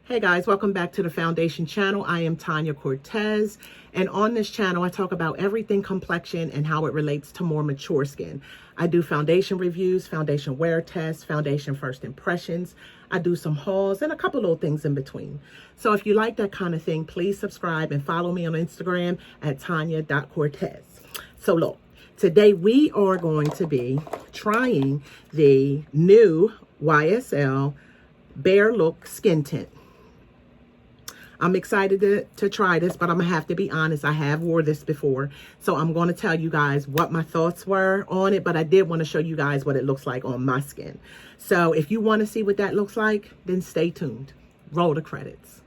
Hey guys, welcome back to the Foundation channel. I am Tanya Cortez, and on this channel I talk about everything complexion and how it relates to more mature skin. I do foundation reviews, foundation wear tests, foundation first impressions. I do some hauls and a couple little things in between. So if you like that kind of thing, please subscribe and follow me on Instagram at tanya.cortez. So look, today we are going to be trying the new YSL Bare Look Skin Tint. I'm excited to try this, but I'm gonna have to be honest, I have wore this before. So I'm gonna tell you guys what my thoughts were on it, but I did wanna show you guys what it looks like on my skin. So if you wanna see what that looks like, then stay tuned. Roll the credits.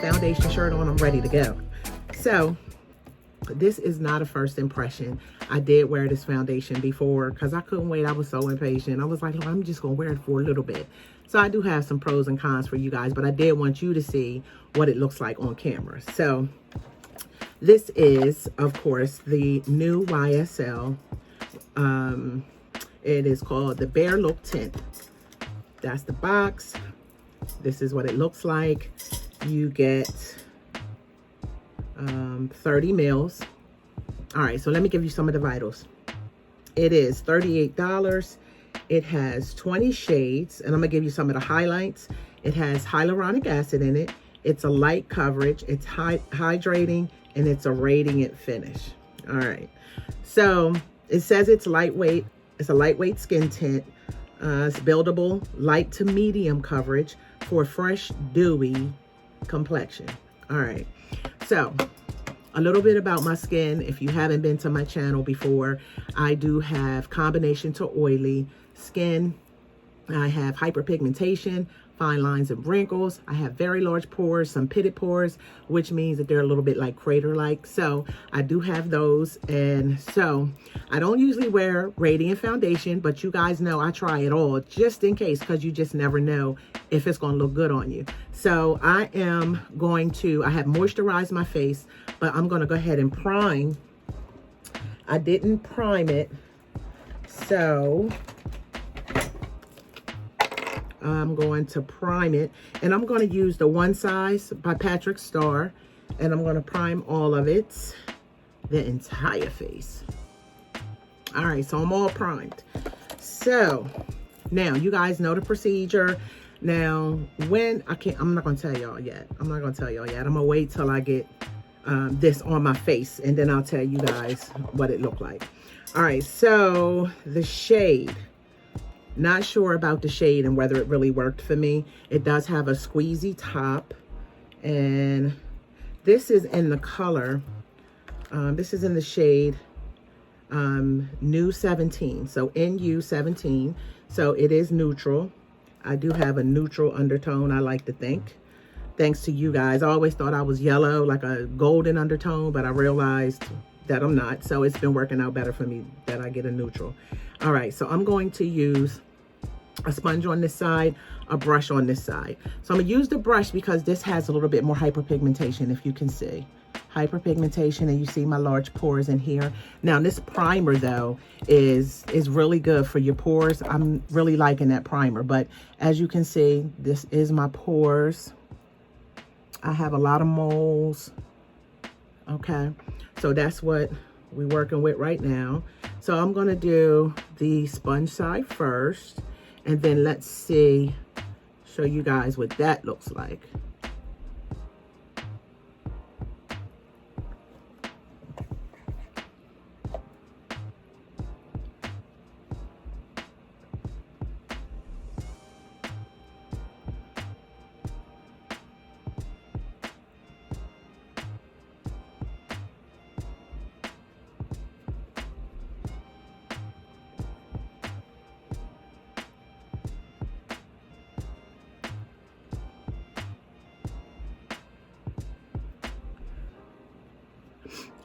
Foundation shirt on, I'm ready to go. So this is not a first impression. I did wear this foundation before because I couldn't wait. I was so impatient. I was like, oh, I'm just gonna wear it for a little bit. So I do have some pros and cons for you guys, but I did want you to see what it looks like on camera. So this is, of course, the new YSL. It is called the Bare Look Tint. That's the box. This is what it looks like. You get 30 mils. All right, so let me give you some of the vitals. It is $38. It has 20 shades, and I'm gonna give you some of the highlights. It has hyaluronic acid in it. It's a light coverage. It's hydrating, and it's a radiant finish. All right, so it says it's lightweight. It's a lightweight skin tint. It's buildable, light to medium coverage for fresh, dewy complexion. All right, so a little bit about my skin. If you haven't been to my channel before, I do have combination to oily skin. I have hyperpigmentation, fine lines and wrinkles. I have very large pores, some pitted pores, which means that they're a little bit like crater-like. So I do have those. And so I don't usually wear radiant foundation, but you guys know I try it all just in case, because you just never know if it's going to look good on you. So I have moisturized my face, but I'm going to go ahead and prime. I didn't prime it, so I'm going to prime it, and I'm going to use the One Size by Patrick Starr, and I'm going to prime all of it, the entire face. All right, so I'm all primed. So now you guys know the procedure. Now, I'm not going to tell y'all yet. I'm going to wait till I get this on my face, and then I'll tell you guys what it looked like. All right, so the shade. Not sure about the shade and whether it really worked for me. It does have a squeezy top, and this is in the color. This is in the shade Nu 17. So NU 17. So it is neutral. I do have a neutral undertone, I like to think. Thanks to you guys. I always thought I was yellow, like a golden undertone, but I realized that I'm not. So it's been working out better for me that I get a neutral. All right, so I'm going to use a sponge on this side, a brush on this side. So I'm gonna use the brush because this has a little bit more hyperpigmentation, if you can see. Hyperpigmentation, and you see my large pores in here. Now this primer though is really good for your pores. I'm really liking that primer, but as you can see, this is my pores. I have a lot of moles. Okay, so that's what we're working with right now. So I'm gonna do the sponge side first, and then let's show you guys what that looks like.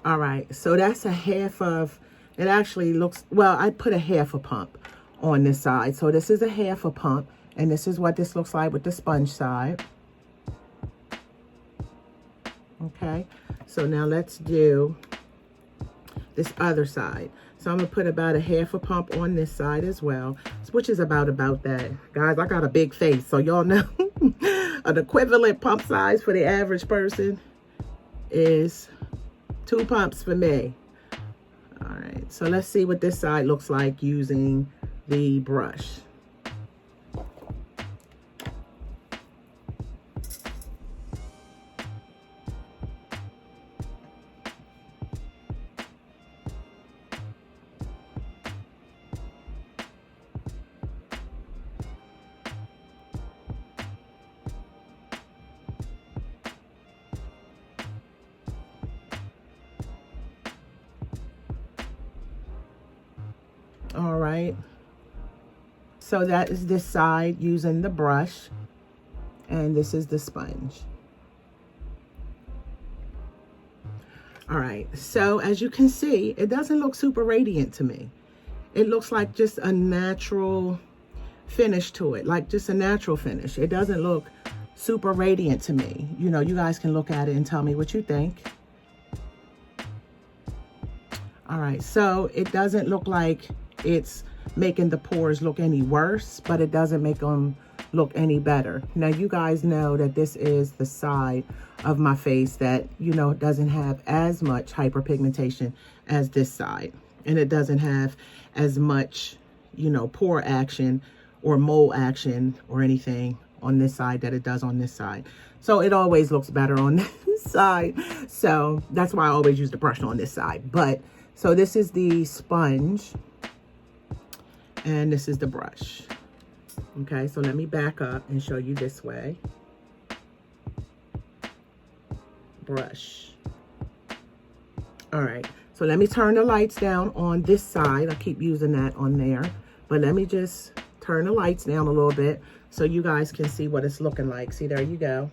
All right, so that's a half of, it actually looks, well, I put a half a pump on this side. So this is a half a pump, and this is what this looks like with the sponge side. Okay, so now let's do this other side. So I'm gonna put about a half a pump on this side as well, which is about that. Guys, I got a big face, so y'all know an equivalent pump size for the average person is 2 pumps for me. All right, so let's see what this side looks like using the brush. All right, so that is this side using the brush, and this is the sponge. All right, so as you can see, it doesn't look super radiant to me. It looks like just a natural finish to it, like just a natural finish. It doesn't look super radiant to me. You know, you guys can look at it and tell me what you think. All right, so it doesn't look like it's making the pores look any worse, but it doesn't make them look any better. Now, you guys know that this is the side of my face that, you know, doesn't have as much hyperpigmentation as this side. And it doesn't have as much, you know, pore action or mole action or anything on this side that it does on this side. So it always looks better on this side. So that's why I always use the brush on this side. But so this is the sponge, and this is the brush. Okay, so let me back up and show you this way. Brush. All right, so let me turn the lights down on this side. I keep using that on there, but let me just turn the lights down a little bit so you guys can see what it's looking like. See, there you go.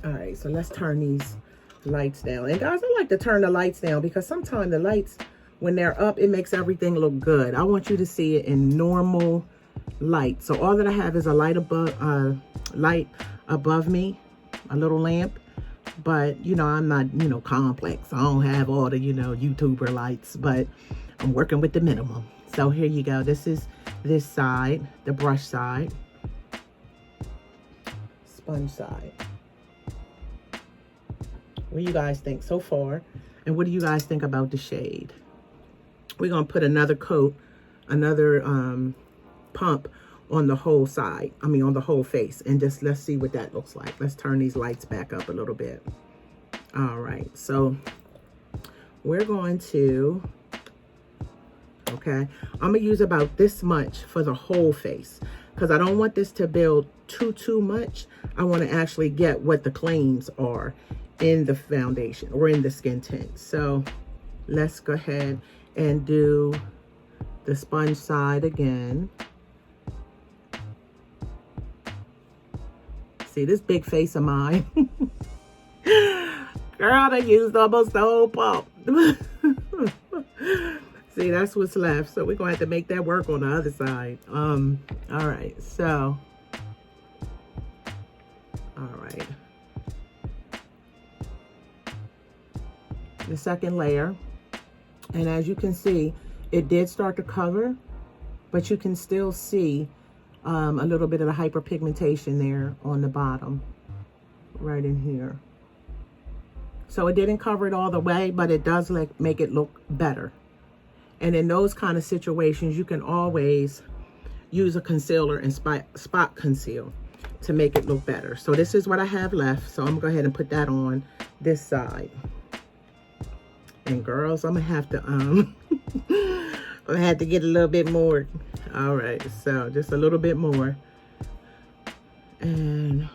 All right, so let's turn these lights down. And guys, I like to turn the lights down because sometimes the lights, when they're up, it makes everything look good. I want you to see it in normal light. So all that I have is a light above me, a little lamp. But, you know, I'm not, you know, complex. I don't have all the, you know, YouTuber lights, but I'm working with the minimum. So here you go. This is this side, the brush side, sponge side. What do you guys think so far? And what do you guys think about the shade? We're going to put another coat, another pump on the whole side. I mean, on the whole face. And just let's see what that looks like. Let's turn these lights back up a little bit. All right. So we're going to, okay, I'm going to use about this much for the whole face. Because I don't want this to build too much. I want to actually get what the claims are in the foundation or in the skin tint. So let's go ahead and do the sponge side again. See this big face of mine? Girl, I used almost the whole pump. See, that's what's left. So we're gonna have to make that work on the other side. All right, so all right. The second layer. And as you can see, it did start to cover, but you can still see a little bit of the hyperpigmentation there on the bottom, right in here. So it didn't cover it all the way, but it does make it look better. And in those kind of situations, you can always use a concealer and spot conceal to make it look better. So this is what I have left. So I'm gonna go ahead and put that on this side. And girls, I'm gonna have to I had to get a little bit more. All right, so just a little bit more. And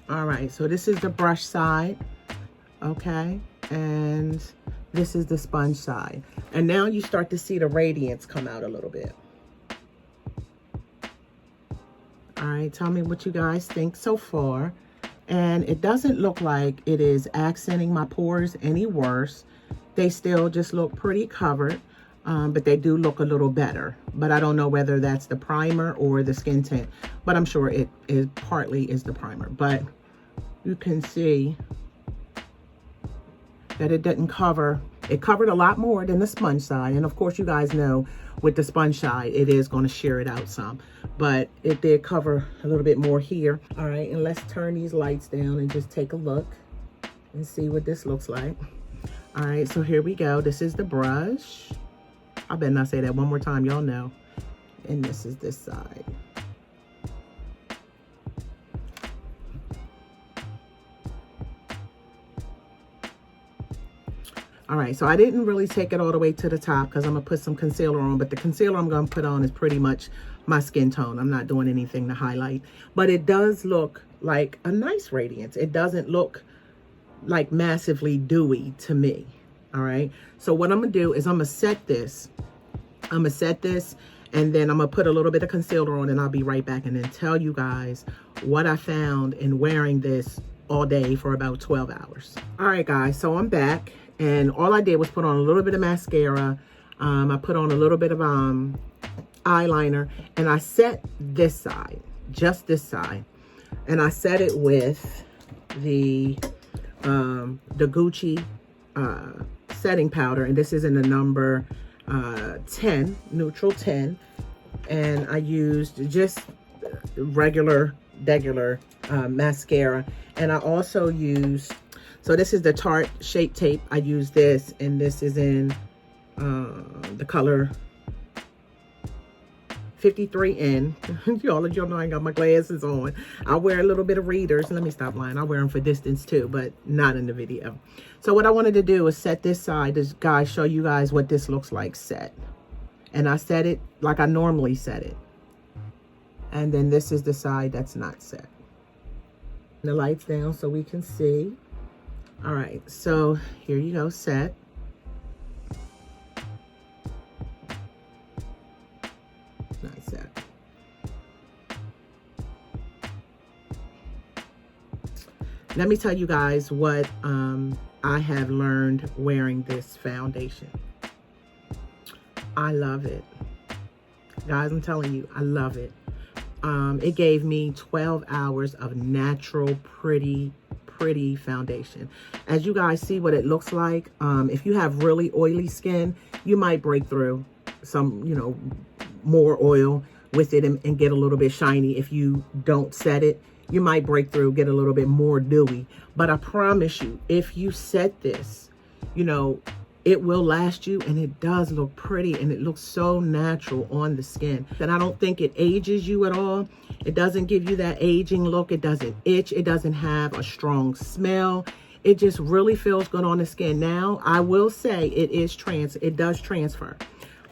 all right, so this is the brush side, okay, and this is the sponge side. And now you start to see the radiance come out a little bit. All right, tell me what you guys think so far. And it doesn't look like it is accenting my pores any worse. They still just look pretty covered. but they do look a little better. But I don't know whether that's the primer or the skin tint, but I'm sure it is partly is the primer. But you can see that it didn't cover. It covered a lot more than the sponge side. And of course, you guys know with the sponge side, it is going to shear it out some. But it did cover a little bit more here. All right, and let's turn these lights down and just take a look and see what this looks like. All right, so here we go. This is the brush. I better not say that one more time, y'all know. And this is this side. All right, so I didn't really take it all the way to the top because I'm gonna put some concealer on, but the concealer I'm gonna put on is pretty much my skin tone. I'm not doing anything to highlight, but it does look like a nice radiance. It doesn't look like massively dewy to me. All right, so what I'm gonna do is I'm gonna set this, and then I'm gonna put a little bit of concealer on, and I'll be right back and then tell you guys what I found in wearing this all day for about 12 hours. All right, guys, so I'm back. And all I did was put on a little bit of mascara. I put on a little bit of eyeliner. And I set this side, just this side. And I set it with the Gucci setting powder. And this is in the number 10, neutral 10. And I used just regular mascara. And I also used... So this is the Tarte Shape Tape. I use this, and this is in the color 53N. Y'all know I ain't got my glasses on. I wear a little bit of readers. Let me stop lying. I wear them for distance too, but not in the video. So what I wanted to do is set this side. This guys, show you guys what this looks like set. And I set it like I normally set it. And then this is the side that's not set. The lights down so we can see. All right, so here you go, set. Not set. Let me tell you guys what I have learned wearing this foundation. I love it. Guys, I'm telling you, I love it. It gave me 12 hours of natural, pretty foundation. As you guys see what it looks like, if you have really oily skin, you might break through some, you know, more oil with it and get a little bit shiny. If you don't set it, you might break through, get a little bit more dewy. But I promise you, if you set this, you know, it will last you, and it does look pretty, and it looks so natural on the skin. And I don't think it ages you at all. It doesn't give you that aging look. It doesn't itch. It doesn't have a strong smell. It just really feels good on the skin. Now, I will say it does transfer.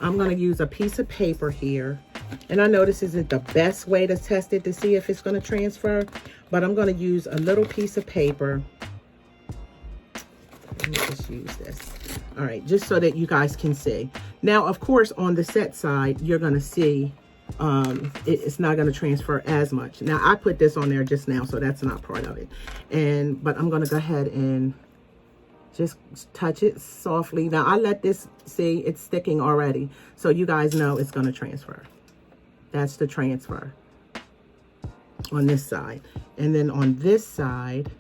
I'm going to use a piece of paper here. And I know this isn't the best way to test it to see if it's going to transfer, but I'm going to use a little piece of paper. Let me just use this. All right, just so that you guys can see. Now, of course, on the set side, you're going to see it's not going to transfer as much. Now, I put this on there just now, so that's not part of it. But I'm going to go ahead and just touch it softly. Now, I let this, see, it's sticking already. So you guys know it's going to transfer. That's the transfer on this side. And then on this side,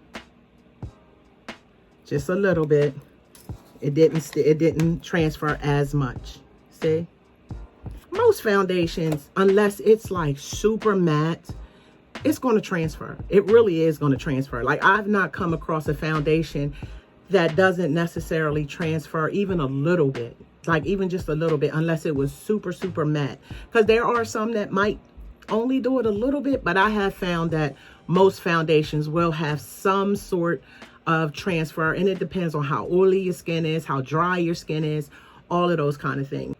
just a little bit. It didn't transfer as much. See? Most foundations, unless it's like super matte, it's going to transfer. It really is going to transfer. Like, I've not come across a foundation that doesn't necessarily transfer even a little bit. Like, even just a little bit, unless it was super, super matte. Because there are some that might only do it a little bit, but I have found that most foundations will have some sort of transfer, and it depends on how oily your skin is, how dry your skin is, all of those kind of things.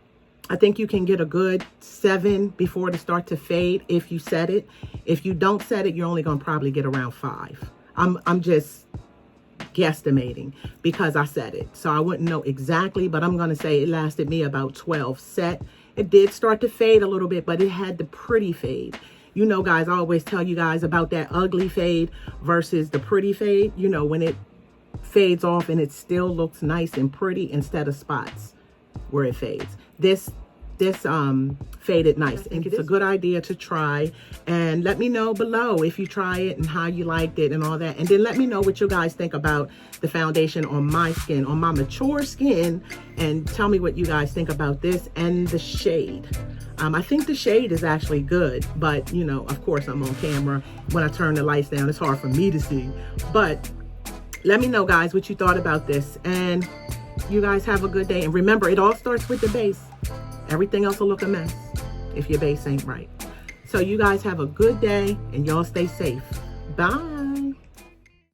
I think you can get a good 7 before it start to fade if you set it. If you don't set it, you're only going to probably get around 5. I'm just guesstimating because I set it, so I wouldn't know exactly, but I'm going to say it lasted me about 12 set. It did start to fade a little bit, but it had the pretty fade. You know, guys, I always tell you guys about that ugly fade versus the pretty fade. You know, when it fades off and it still looks nice and pretty instead of spots. where it fades. This faded nice, and it's a good idea to try. And let me know below if you try it and how you liked it and all that. And then let me know what you guys think about the foundation on my skin, on my mature skin, and tell me what you guys think about this and the shade. I think the shade is actually good, but you know, of course I'm on camera. When I turn the lights down, it's hard for me to see. But let me know, guys, what you thought about this, and you guys have a good day. And remember, it all starts with the base. Everything else will look a mess if your base ain't right. So you guys have a good day, and y'all stay safe. Bye.